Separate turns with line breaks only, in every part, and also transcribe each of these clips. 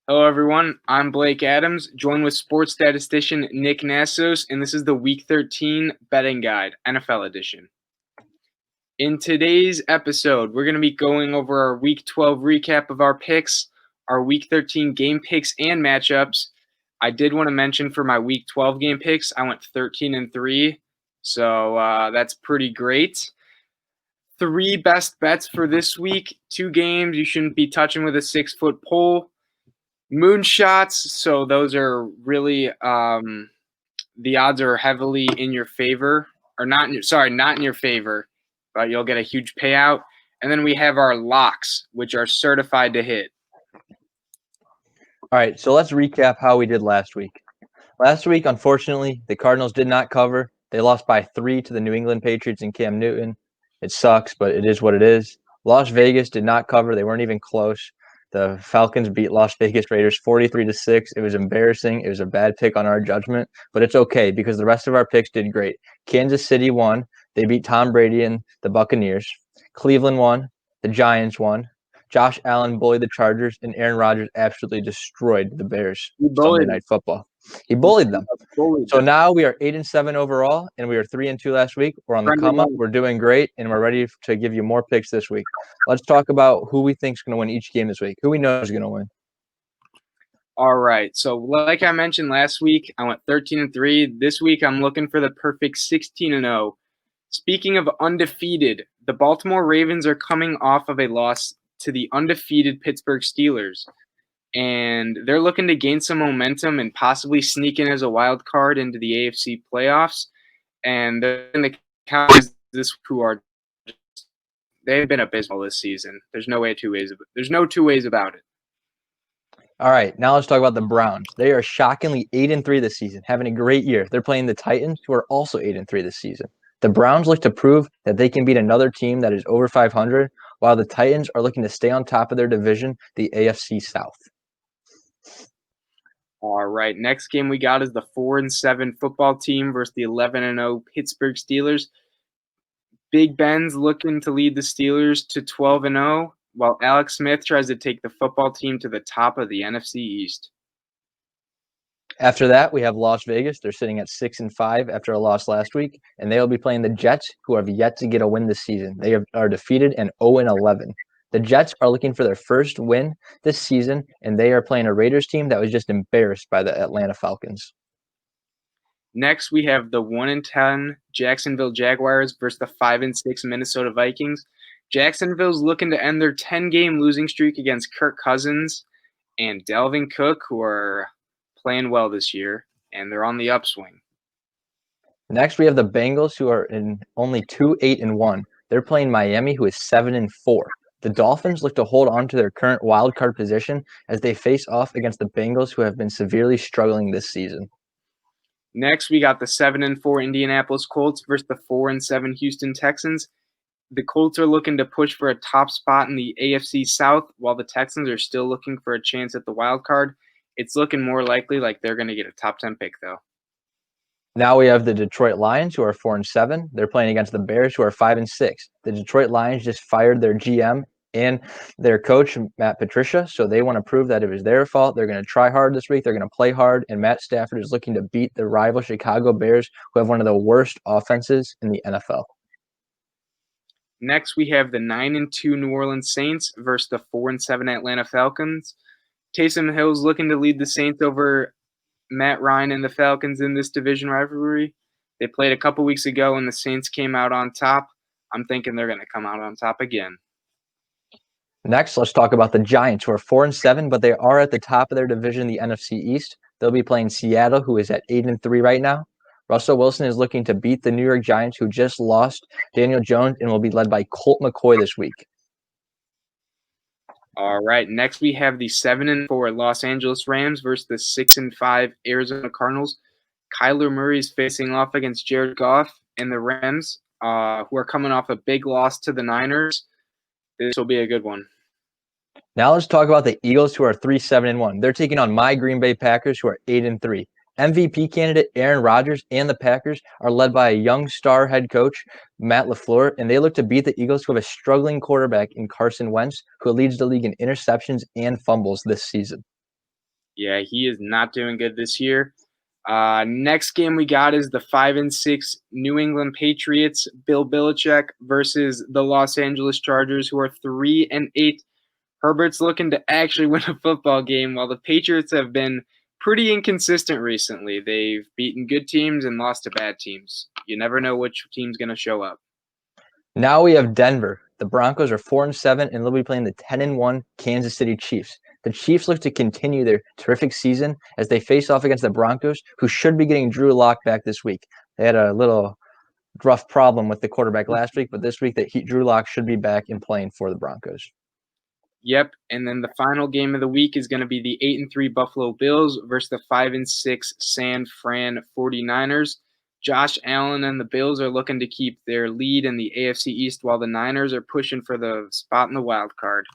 Hello, everyone. I'm Blake Adams, joined with sports statistician Nick Nassos, and this is the Week 13 Betting Guide, NFL edition. In today's episode, we're going to be going over our Week 12 recap of our picks, our Week 13 game picks and matchups. I did want to mention for my Week 12 game picks, I went 13-3, so that's pretty great. 3 best bets for this week, 2 games you shouldn't be touching with a 6-foot pole. Moonshots, so those are really the odds are heavily in your favor, or not in your favor, but you'll get a huge payout. And then we have our locks, which are certified to hit.
All right, so let's recap how we did last week. Last week, unfortunately, the Cardinals did not cover. They lost by 3 to the New England Patriots in Cam Newton. It sucks, but it is what it is. Las Vegas did not cover. They weren't even close. The Falcons beat Las Vegas Raiders 43-6. It was embarrassing. It was a bad pick on our judgment, but it's okay because the rest of our picks did great. Kansas City won. They beat Tom Brady and the Buccaneers. Cleveland won. The Giants won. Josh Allen bullied the Chargers, and Aaron Rodgers absolutely destroyed the Bears Sunday Night Football. He bullied them. So now we are 8-7 overall, and we are 3-2 last week. We're on the come up. We're doing great, and we're ready to give you more picks this week. Let's talk about who we think is going to win each game this week. Who we know is going to win.
All right. So like I mentioned last week, I went 13-3. This week I'm looking for the perfect 16-0. Speaking of undefeated, the Baltimore Ravens are coming off of a loss to the undefeated Pittsburgh Steelers. And they're looking to gain some momentum and possibly sneak in as a wild card into the AFC playoffs. And they're in the Cowboys they've been abysmal this season. There's no two ways about it.
All right, now let's talk about the Browns. They are shockingly 8-3 this season, having a great year. They're playing the Titans, who are also 8-3 this season. The Browns look to prove that they can beat another team that is over 500, while the Titans are looking to stay on top of their division, the AFC South.
All right, next game we got is the 4-7 football team versus the 11-0 Pittsburgh Steelers. Big Ben's looking to lead the Steelers to 12-0, while Alex Smith tries to take the football team to the top of the NFC East.
After that, we have Las Vegas. They're sitting at 6-5 after a loss last week, and they'll be playing the Jets, who have yet to get a win this season. They are defeated and 0-11. The Jets are looking for their first win this season, and they are playing a Raiders team that was just embarrassed by the Atlanta Falcons.
Next, we have the 1-10 Jacksonville Jaguars versus the 5-6 Minnesota Vikings. Jacksonville's looking to end their 10-game losing streak against Kirk Cousins and Dalvin Cook, who are playing well this year, and they're on the upswing.
Next, we have the Bengals, who are in only 2-8-1. They're playing Miami, who is 7-4. The Dolphins look to hold on to their current wild card position as they face off against the Bengals, who have been severely struggling this season.
Next, we got the 7-4 Indianapolis Colts versus the 4-7 Houston Texans. The Colts are looking to push for a top spot in the AFC South, while the Texans are still looking for a chance at the wild card. It's looking more likely like they're going to get a top 10 pick, though.
Now we have the Detroit Lions, who are 4-7. They're playing against the Bears, who are 5-6. The Detroit Lions just fired their GM and their coach, Matt Patricia, so they want to prove that it was their fault. They're going to try hard this week. They're going to play hard, and Matt Stafford is looking to beat the rival Chicago Bears, who have one of the worst offenses in the NFL.
Next, we have the 9-2 New Orleans Saints versus the 4-7 Atlanta Falcons. Taysom Hill's looking to lead the Saints over Matt Ryan and the Falcons in this division rivalry. They played a couple weeks ago, and the Saints came out on top. I'm thinking they're going to come out on top again.
Next, let's talk about the Giants, who are 4-7, but they are at the top of their division, the NFC East. They'll be playing Seattle, who is at 8-3 right now. Russell Wilson is looking to beat the New York Giants, who just lost Daniel Jones, and will be led by Colt McCoy this week.
All right, next we have the 7-4 Los Angeles Rams versus the 6-5 Arizona Cardinals. Kyler Murray is facing off against Jared Goff and the Rams, who are coming off a big loss to the Niners. This will be a good one.
Now let's talk about the Eagles, who are 3-7-1. They're taking on my Green Bay Packers, who are 8-3. MVP candidate Aaron Rodgers and the Packers are led by a young star head coach, Matt LaFleur, and they look to beat the Eagles, who have a struggling quarterback in Carson Wentz, who leads the league in interceptions and fumbles this season.
Yeah, he is not doing good this year. Next game we got is the 5-6 New England Patriots, Bill Belichick versus the Los Angeles Chargers, who are 3-8. Herbert's looking to actually win a football game, while the Patriots have been pretty inconsistent recently. They've beaten good teams and lost to bad teams. You never know which team's going to show up.
Now we have Denver. The Broncos are 4-7, and they'll be playing the 10-1 Kansas City Chiefs. The Chiefs look to continue their terrific season as they face off against the Broncos, who should be getting Drew Lock back this week. They had a little rough problem with the quarterback last week, but this week Drew Lock should be back and playing for the Broncos.
Yep, and then the final game of the week is going to be the 8-3 Buffalo Bills versus the 5-6 San Fran 49ers. Josh Allen and the Bills are looking to keep their lead in the AFC East, while the Niners are pushing for the spot in the wild card.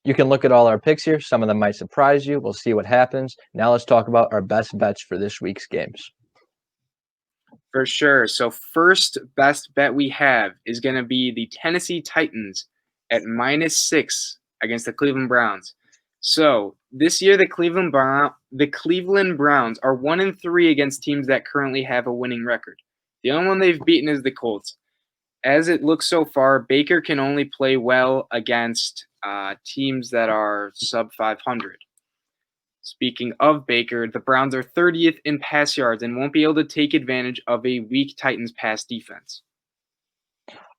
You can look at all our picks here. Some of them might surprise you. We'll see what happens. Now let's talk about our best bets for this week's games.
For sure. So first best bet we have is going to be the Tennessee Titans at -6 against the Cleveland Browns. So this year, the Cleveland Browns are 1-3 against teams that currently have a winning record. The only one they've beaten is the Colts. As it looks so far, Baker can only play well against teams that are sub 500. Speaking of Baker, the Browns are 30th in pass yards and won't be able to take advantage of a weak Titans pass defense.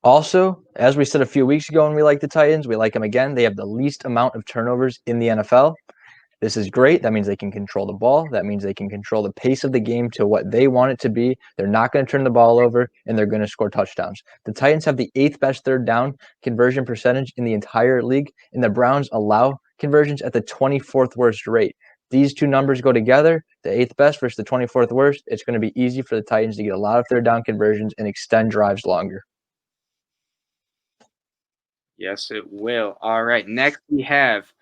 Also, as we said a few weeks ago when we like the Titans, we like them again. They have the least amount of turnovers in the NFL. This is great. That means they can control the ball. That means they can control the pace of the game to what they want it to be. They're not going to turn the ball over, and they're going to score touchdowns. The Titans have the 8th best third down conversion percentage in the entire league, and the Browns allow conversions at the 24th worst rate. These two numbers go together, the 8th best versus the 24th worst. It's going to be easy for the Titans to get a lot of third down conversions and extend drives longer.
Yes, it will. All right. Next, we have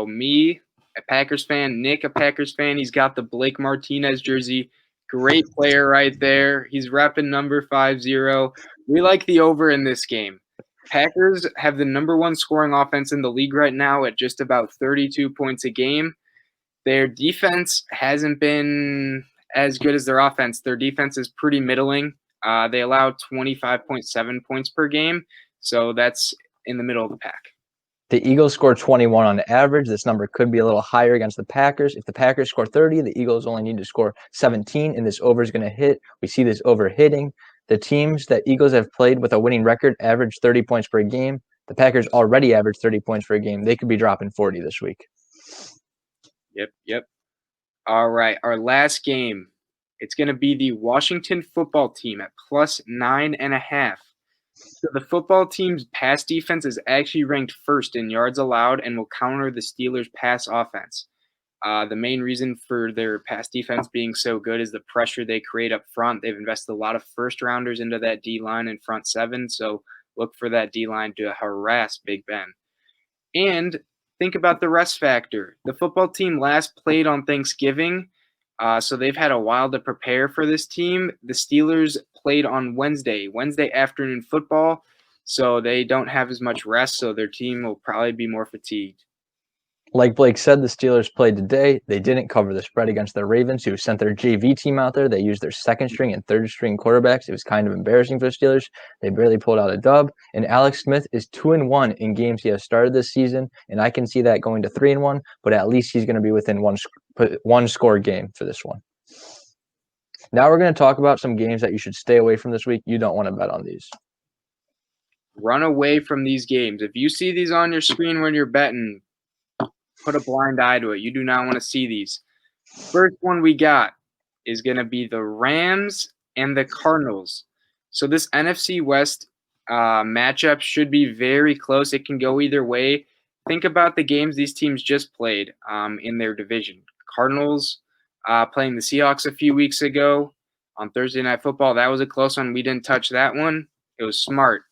me, a Packers fan, Nick, a Packers fan. He's got the Blake Martinez jersey. Great player right there. He's repping number 50. We like the over in this game. Packers have the number 1 scoring offense in the league right now at just about 32 points a game. Their defense hasn't been as good as their offense. Their defense is pretty middling. They allow 25.7 points per game, so that's in the middle of the pack.
The Eagles score 21 on average. This number could be a little higher against the Packers. If the Packers score 30, the Eagles only need to score 17, and this over is going to hit. We see this over hitting. The teams that Eagles have played with a winning record average 30 points per game. The Packers already average 30 points per game. They could be dropping 40 this week.
Yep. All right, our last game. It's going to be the Washington football team at +9.5. So the football team's pass defense is actually ranked first in yards allowed and will counter the Steelers' pass offense. The main reason for their pass defense being so good is the pressure they create up front. They've invested a lot of first-rounders into that D-line and front seven, so look for that D-line to harass Big Ben. And think about the rest factor. The football team last played on Thanksgiving, so they've had a while to prepare for this team. The Steelers played on Wednesday afternoon football, so they don't have as much rest, so their team will probably be more fatigued.
Like Blake said, the Steelers played today. They didn't cover the spread against the Ravens, who sent their JV team out there. They used their second string and third string quarterbacks. It was kind of embarrassing for the Steelers. They barely pulled out a dub. And Alex Smith is 2-1 in games he has started this season, and I can see that going to 3-1. But at least he's going to be within one score game for this one. Now we're going to talk about some games that you should stay away from this week. You don't want to bet on these.
Run away from these games. If you see these on your screen when you're betting, put a blind eye to it. You do not want to see these. First one we got is going to be the Rams and the Cardinals. So this NFC West matchup should be very close. It can go either way. Think about the games these teams just played in their division. Cardinals playing the Seahawks a few weeks ago on Thursday Night Football. That was a close one. We didn't touch that one. It was smart.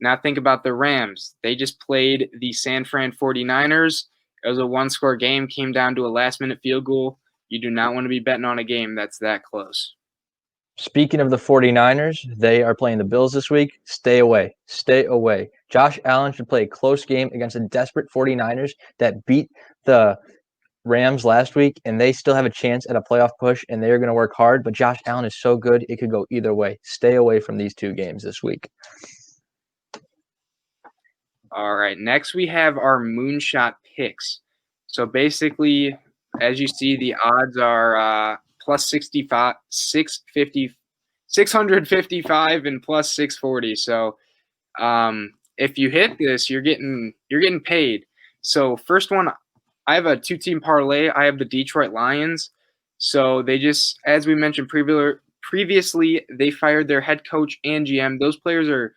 Now think about the Rams. They just played the San Fran 49ers. It was a one-score game, came down to a last-minute field goal. You do not want to be betting on a game that's that close.
Speaking of the 49ers, they are playing the Bills this week. Stay away. Stay away. Josh Allen should play a close game against the desperate 49ers that beat the Rams last week, and they still have a chance at a playoff push, and they're going to work hard. But Josh Allen is so good, it could go either way. Stay away from these two games this week.
All right, next we have our Moonshot Picks. So basically, as you see, the odds are plus 65, 655 and plus 640. So if you hit this, you're getting paid. So first one, I have a 2-team parlay. I have the Detroit Lions. So they just, as we mentioned previously, they fired their head coach and GM. Those players are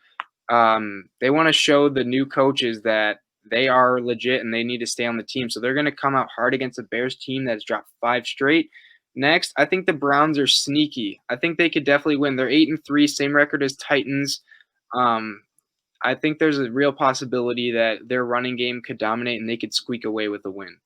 they want to show the new coaches that they are legit and they need to stay on the team. So they're going to come out hard against the Bears team that's dropped 5 straight. Next, I think the Browns are sneaky. I think they could definitely win. They're 8-3, same record as Titans. I think there's a real possibility that their running game could dominate and they could squeak away with a win.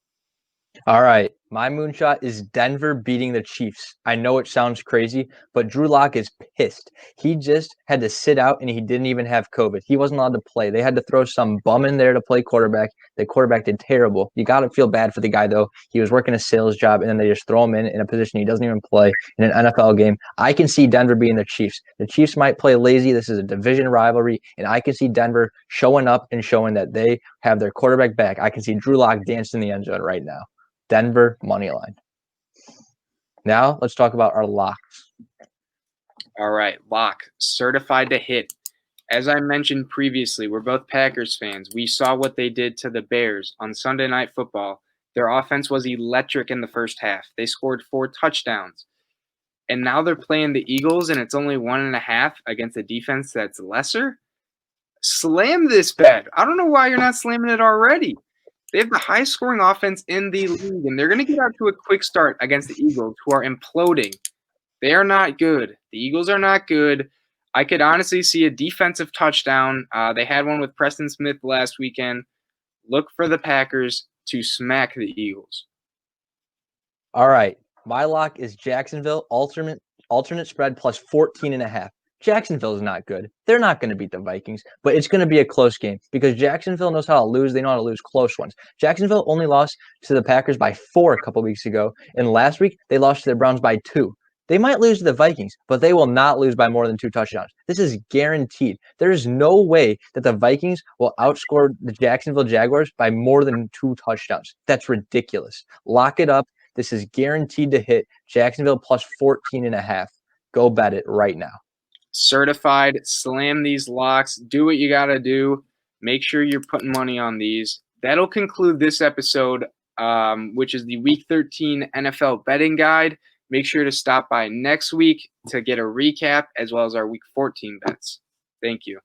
All right. My moonshot is Denver beating the Chiefs. I know it sounds crazy, but Drew Lock is pissed. He just had to sit out, and he didn't even have COVID. He wasn't allowed to play. They had to throw some bum in there to play quarterback. The quarterback did terrible. You got to feel bad for the guy, though. He was working a sales job, and then they just throw him in a position he doesn't even play in an NFL game. I can see Denver beating the Chiefs. The Chiefs might play lazy. This is a division rivalry, and I can see Denver showing up and showing that they have their quarterback back. I can see Drew Lock dancing in the end zone right now. Denver money line. Now let's talk about our locks.
All right, lock, certified to hit. As I mentioned previously, we're both Packers fans. We saw what they did to the Bears on Sunday Night Football. Their offense was electric in the first half. They scored 4 touchdowns. And now they're playing the Eagles, and it's only 1.5 against a defense that's lesser. Slam this bet. I don't know why you're not slamming it already. They have the highest scoring offense in the league, and they're going to get out to a quick start against the Eagles, who are imploding. They are not good. The Eagles are not good. I could honestly see a defensive touchdown. They had one with Preston Smith last weekend. Look for the Packers to smack the Eagles.
All right. My lock is Jacksonville, alternate spread plus 14.5. Jacksonville is not good. They're not going to beat the Vikings, but it's going to be a close game because Jacksonville knows how to lose. They know how to lose close ones. Jacksonville only lost to the Packers by 4 a couple weeks ago, and last week they lost to the Browns by 2. They might lose to the Vikings, but they will not lose by more than 2 touchdowns. This is guaranteed. There is no way that the Vikings will outscore the Jacksonville Jaguars by more than 2 touchdowns. That's ridiculous. Lock it up. This is guaranteed to hit. Jacksonville plus 14.5. Go bet it right now.
Certified, slam these locks, do what you got to do. Make sure you're putting money on these. That'll conclude this episode, which is the Week 13 NFL betting guide. Make sure to stop by next week to get a recap as well as our Week 14 bets. Thank you.